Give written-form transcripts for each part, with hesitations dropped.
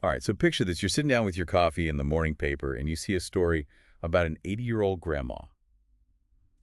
All right, so picture this. You're sitting down with your coffee and the morning paper, and you see a story about an 80-year-old grandma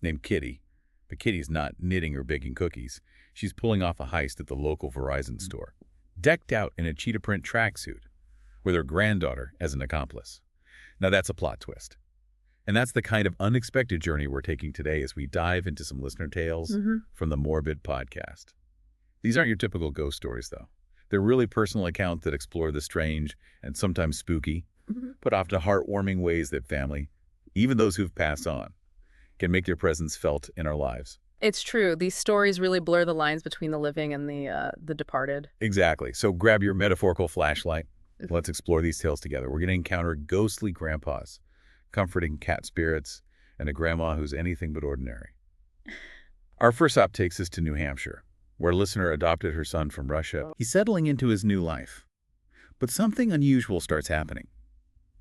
named Kitty. But Kitty's not knitting or baking cookies. She's pulling off a heist at the local Verizon store, decked out in a cheetah print tracksuit, with her granddaughter as an accomplice. Now that's a plot twist. And that's the kind of unexpected journey we're taking today as we dive into some listener tales from the Morbid podcast. These aren't your typical ghost stories, though. They're really personal accounts that explore the strange and sometimes spooky, but often heartwarming ways that family, even those who've passed on, can make their presence felt in our lives. It's true. These stories really blur the lines between the living and the departed. Exactly. So grab your metaphorical flashlight. Let's explore these tales together. We're going to encounter ghostly grandpas, comforting cat spirits, and a grandma who's anything but ordinary. Our first stop takes us to New Hampshire, where a listener adopted her son from Russia. He's settling into his new life. But something unusual starts happening.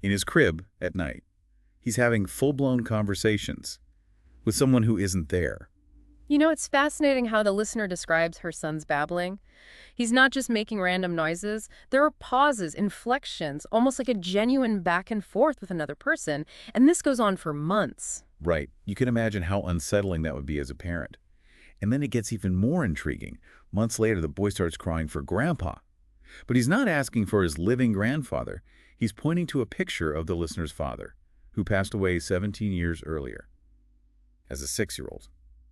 In his crib at night, he's having full-blown conversations with someone who isn't there. You know, it's fascinating how the listener describes her son's babbling. He's not just making random noises. There are pauses, inflections, almost like a genuine back and forth with another person. And this goes on for months. Right. You can imagine how unsettling that would be as a parent. And then it gets even more intriguing. Months later, the boy starts crying for Grandpa. But he's not asking for his living grandfather. He's pointing to a picture of the listener's father, who passed away 17 years earlier, as a 6-year-old.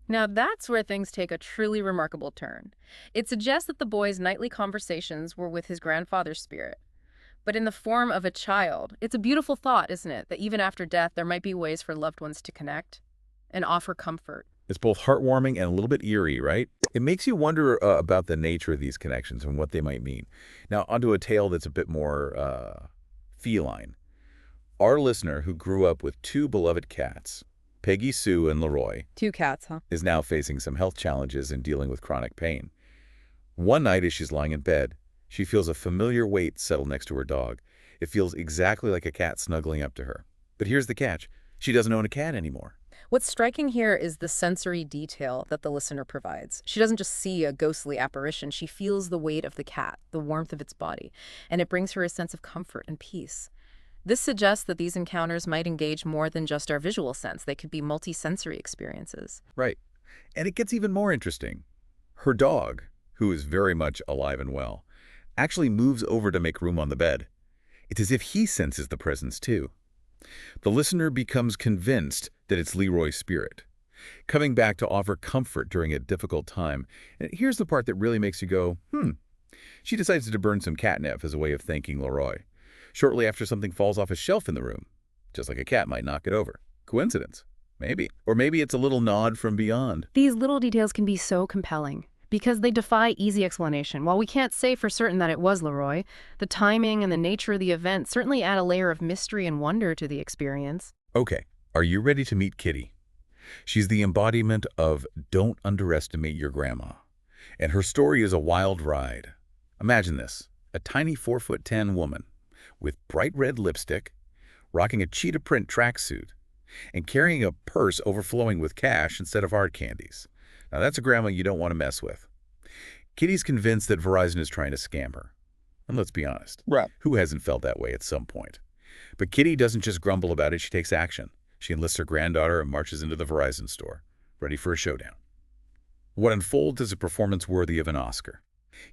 Now that's where things take a truly remarkable turn. It suggests that the boy's nightly conversations were with his grandfather's spirit, but in the form of a child. It's a beautiful thought, isn't it, that even after death there might be ways for loved ones to connect and offer comfort. It's both heartwarming and a little bit eerie, right? It makes you wonder about the nature of these connections and what they might mean. Now, onto a tale that's a bit more feline. Our listener, who grew up with 2 beloved cats, Peggy Sue and Leroy, 2 cats, huh? is now facing some health challenges and dealing with chronic pain. One night as she's lying in bed, she feels a familiar weight settle next to her dog. It feels exactly like a cat snuggling up to her. But here's the catch. She doesn't own a cat anymore. What's striking here is the sensory detail that the listener provides. She doesn't just see a ghostly apparition. She feels the weight of the cat, the warmth of its body, and it brings her a sense of comfort and peace. This suggests that these encounters might engage more than just our visual sense. They could be multi-sensory experiences. Right. And it gets even more interesting. Her dog, who is very much alive and well, actually moves over to make room on the bed. It's as if he senses the presence too. The listener becomes convinced that it's Leroy's spirit, coming back to offer comfort during a difficult time. And here's the part that really makes you go, She decides to burn some catnip as a way of thanking Leroy, shortly after something falls off a shelf in the room, just like a cat might knock it over. Coincidence? Maybe. Or maybe it's a little nod from beyond. These little details can be so compelling because they defy easy explanation. While we can't say for certain that it was Leroy, the timing and the nature of the event certainly add a layer of mystery and wonder to the experience. Okay, are you ready to meet Kitty? She's the embodiment of don't underestimate your grandma. And her story is a wild ride. Imagine this, a tiny 4'10" woman with bright red lipstick, rocking a cheetah print tracksuit, and carrying a purse overflowing with cash instead of hard candies. Now that's a grandma you don't want to mess with. Kitty's convinced that Verizon is trying to scam her. And let's be honest, Right. who hasn't felt that way at some point? But Kitty doesn't just grumble about it, she takes action. She enlists her granddaughter and marches into the Verizon store, ready for a showdown. What unfolds is a performance worthy of an Oscar.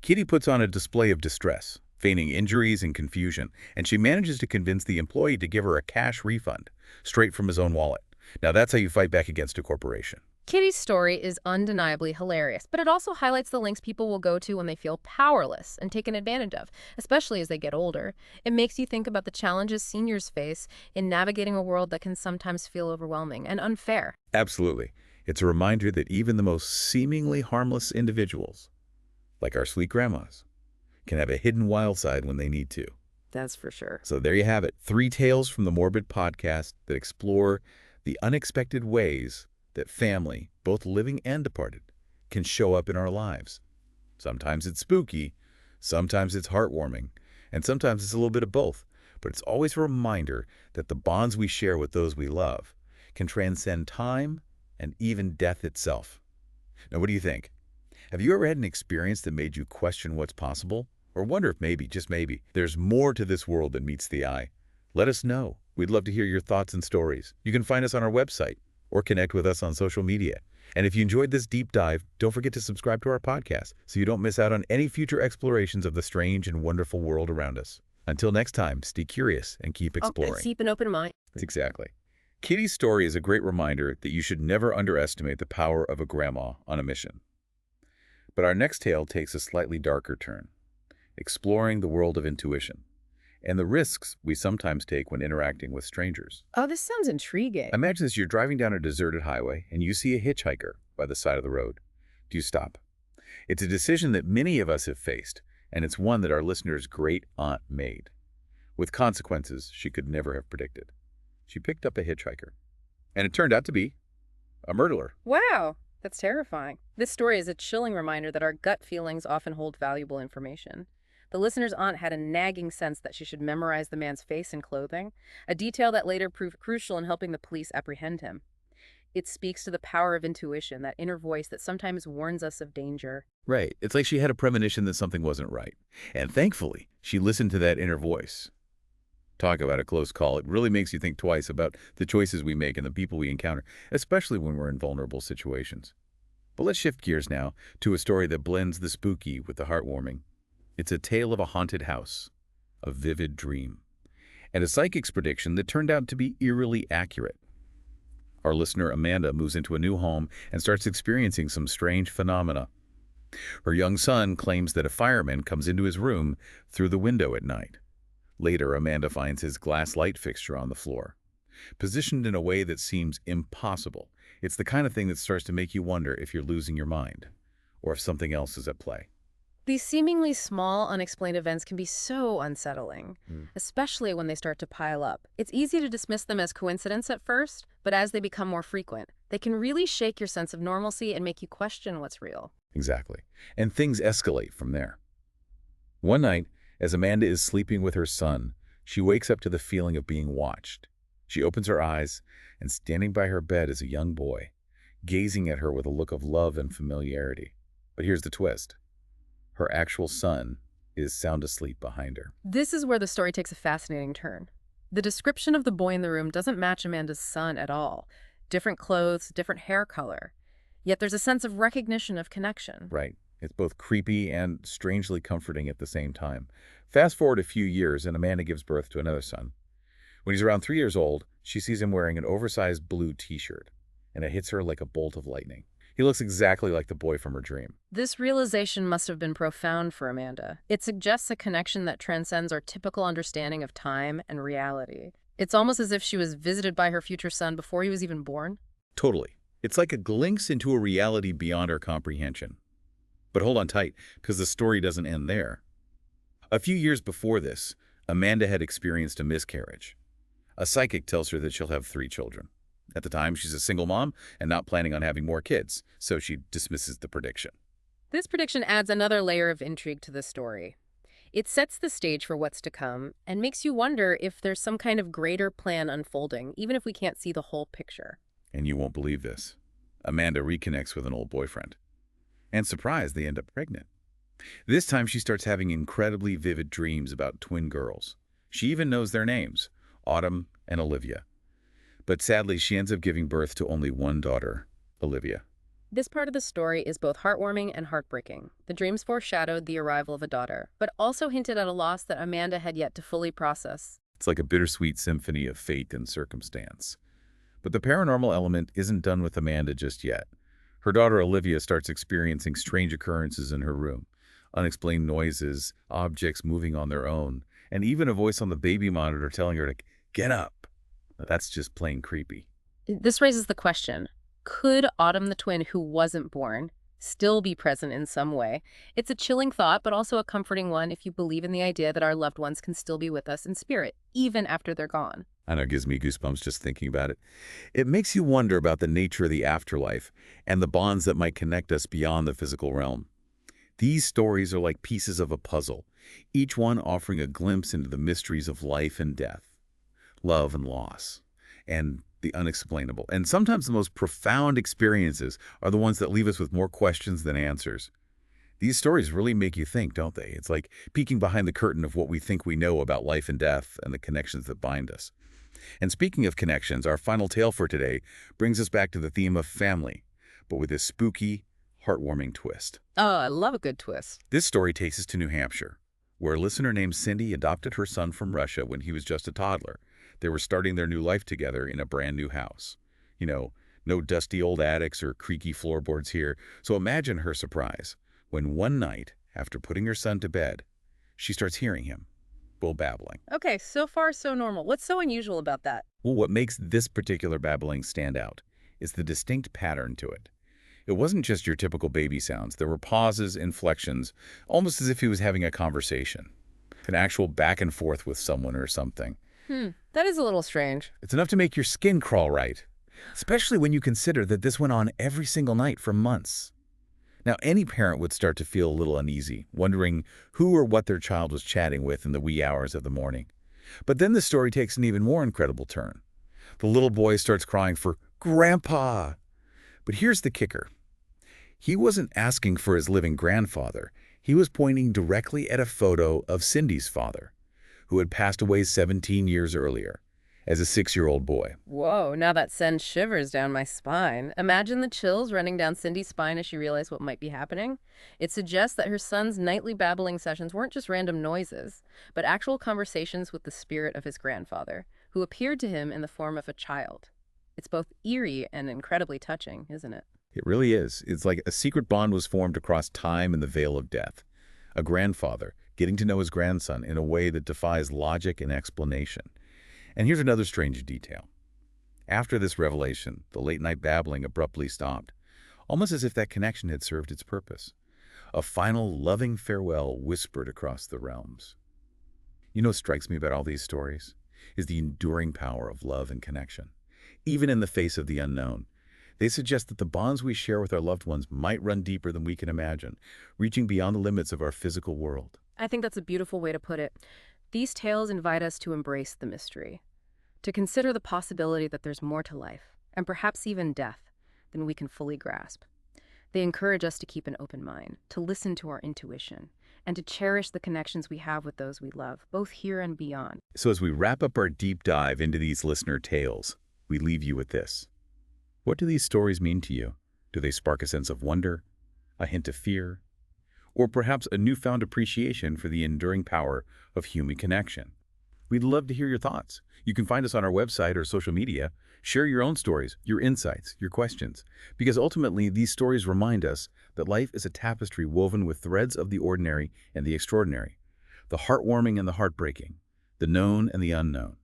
Kitty puts on a display of distress, feigning injuries and confusion, and she manages to convince the employee to give her a cash refund, straight from his own wallet. Now that's how you fight back against a corporation. Kitty's story is undeniably hilarious, but it also highlights the lengths people will go to when they feel powerless and taken advantage of, especially as they get older. It makes you think about the challenges seniors face in navigating a world that can sometimes feel overwhelming and unfair. Absolutely. It's a reminder that even the most seemingly harmless individuals, like our sweet grandmas, can have a hidden wild side when they need to. That's for sure. So there you have it, 3 tales from the Morbid podcast that explore the unexpected ways that family, both living and departed, can show up in our lives. Sometimes it's spooky, sometimes it's heartwarming, and sometimes it's a little bit of both. But it's always a reminder that the bonds we share with those we love can transcend time and even death itself. Now, what do you think? Have you ever had an experience that made you question what's possible? or wonder if maybe, just maybe, there's more to this world than meets the eye. Let us know. We'd love to hear your thoughts and stories. You can find us on our website or connect with us on social media. And if you enjoyed this deep dive, don't forget to subscribe to our podcast so you don't miss out on any future explorations of the strange and wonderful world around us. Until next time, stay curious and keep exploring. Keep an open mind. Exactly. Kitty's story is a great reminder that you should never underestimate the power of a grandma on a mission. But our next tale takes a slightly darker turn, exploring the world of intuition and the risks we sometimes take when interacting with strangers. Oh, this sounds intriguing. Imagine this: you're driving down a deserted highway and you see a hitchhiker by the side of the road. Do you stop? It's a decision that many of us have faced, and it's one that our listener's great aunt made, with consequences she could never have predicted. She picked up a hitchhiker, and it turned out to be a murderer. Wow, that's terrifying. This story is a chilling reminder that our gut feelings often hold valuable information. The listener's aunt had a nagging sense that she should memorize the man's face and clothing, a detail that later proved crucial in helping the police apprehend him. It speaks to the power of intuition, that inner voice that sometimes warns us of danger. Right. It's like she had a premonition that something wasn't right. And thankfully, she listened to that inner voice. Talk about a close call. It really makes you think twice about the choices we make and the people we encounter, especially when we're in vulnerable situations. But let's shift gears now to a story that blends the spooky with the heartwarming. It's a tale of a haunted house, a vivid dream, and a psychic's prediction that turned out to be eerily accurate. Our listener Amanda moves into a new home and starts experiencing some strange phenomena. Her young son claims that a fireman comes into his room through the window at night. Later, Amanda finds his glass light fixture on the floor, positioned in a way that seems impossible. It's the kind of thing that starts to make you wonder if you're losing your mind, or if something else is at play. These seemingly small, unexplained events can be so unsettling, especially when they start to pile up. It's easy to dismiss them as coincidence at first, but as they become more frequent, they can really shake your sense of normalcy and make you question what's real. Exactly. And things escalate from there. One night, as Amanda is sleeping with her son, she wakes up to the feeling of being watched. She opens her eyes, and standing by her bed is a young boy, gazing at her with a look of love and familiarity. But here's the twist. Her actual son is sound asleep behind her. This is where the story takes a fascinating turn. The description of the boy in the room doesn't match Amanda's son at all. Different clothes, different hair color. Yet there's a sense of recognition, of connection. Right. It's both creepy and strangely comforting at the same time. Fast forward a few years, and Amanda gives birth to another son. When he's around 3 years old, she sees him wearing an oversized blue t-shirt, and it hits her like a bolt of lightning. He looks exactly like the boy from her dream. This realization must have been profound for Amanda. It suggests a connection that transcends our typical understanding of time and reality. It's almost as if she was visited by her future son before he was even born. Totally. It's like a glimpse into a reality beyond our comprehension. But hold on tight, because the story doesn't end there. A few years before this, Amanda had experienced a miscarriage. A psychic tells her that she'll have 3 children. At the time, she's a single mom and not planning on having more kids, so she dismisses the prediction. This prediction adds another layer of intrigue to the story. It sets the stage for what's to come and makes you wonder if there's some kind of greater plan unfolding, even if we can't see the whole picture. And you won't believe this. Amanda reconnects with an old boyfriend. And surprised, they end up pregnant. This time, she starts having incredibly vivid dreams about twin girls. She even knows their names, Autumn and Olivia. But sadly, she ends up giving birth to only one daughter, Olivia. This part of the story is both heartwarming and heartbreaking. The dreams foreshadowed the arrival of a daughter, but also hinted at a loss that Amanda had yet to fully process. It's like a bittersweet symphony of fate and circumstance. But the paranormal element isn't done with Amanda just yet. Her daughter Olivia starts experiencing strange occurrences in her room. Unexplained noises, objects moving on their own, and even a voice on the baby monitor telling her to get up. That's just plain creepy. This raises the question, could Autumn the twin who wasn't born still be present in some way? It's a chilling thought, but also a comforting one if you believe in the idea that our loved ones can still be with us in spirit, even after they're gone. I know, it gives me goosebumps just thinking about it. It makes you wonder about the nature of the afterlife and the bonds that might connect us beyond the physical realm. These stories are like pieces of a puzzle, each one offering a glimpse into the mysteries of life and death, love and loss, and the unexplainable. And sometimes the most profound experiences are the ones that leave us with more questions than answers. These stories really make you think, don't they? It's like peeking behind the curtain of what we think we know about life and death and the connections that bind us. And speaking of connections, our final tale for today brings us back to the theme of family, but with this spooky, heartwarming twist. Oh, I love a good twist. This story takes us to New Hampshire, where a listener named Cindy adopted her son from Russia when he was just a toddler. They were starting their new life together in a brand new house. You know, no dusty old attics or creaky floorboards here. So imagine her surprise when one night, after putting her son to bed, she starts hearing him, bull babbling. Okay, so far so normal. What's so unusual about that? Well, what makes this particular babbling stand out is the distinct pattern to it. It wasn't just your typical baby sounds. There were pauses, inflections, almost as if he was having a conversation, an actual back and forth with someone or something. That is a little strange. It's enough to make your skin crawl right, especially when you consider that this went on every single night for months. Now, any parent would start to feel a little uneasy, wondering who or what their child was chatting with in the wee hours of the morning. But then the story takes an even more incredible turn. The little boy starts crying for Grandpa. But here's the kicker. He wasn't asking for his living grandfather. He was pointing directly at a photo of Cindy's father, who had passed away 17 years earlier, as a 6-year-old boy. Whoa, now that sends shivers down my spine. Imagine the chills running down Cindy's spine as she realized what might be happening. It suggests that her son's nightly babbling sessions weren't just random noises, but actual conversations with the spirit of his grandfather, who appeared to him in the form of a child. It's both eerie and incredibly touching, isn't it? It really is. It's like a secret bond was formed across time and the veil of death. A grandfather getting to know his grandson in a way that defies logic and explanation. And here's another strange detail. After this revelation, the late-night babbling abruptly stopped, almost as if that connection had served its purpose. A final, loving farewell whispered across the realms. You know what strikes me about all these stories? Is the enduring power of love and connection. Even in the face of the unknown, they suggest that the bonds we share with our loved ones might run deeper than we can imagine, reaching beyond the limits of our physical world. I think that's a beautiful way to put it. These tales invite us to embrace the mystery, to consider the possibility that there's more to life, and perhaps even death, than we can fully grasp. They encourage us to keep an open mind, to listen to our intuition, and to cherish the connections we have with those we love, both here and beyond. So as we wrap up our deep dive into these listener tales, we leave you with this. What do these stories mean to you? Do they spark a sense of wonder, a hint of fear, or perhaps a newfound appreciation for the enduring power of human connection? We'd love to hear your thoughts. You can find us on our website or social media. Share your own stories, your insights, your questions, because ultimately these stories remind us that life is a tapestry woven with threads of the ordinary and the extraordinary, the heartwarming and the heartbreaking, the known and the unknown.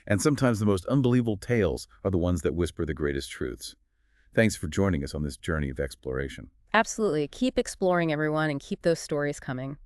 And sometimes the most unbelievable tales are the ones that whisper the greatest truths. Thanks for joining us on this journey of exploration. Absolutely. Keep exploring, everyone, and keep those stories coming.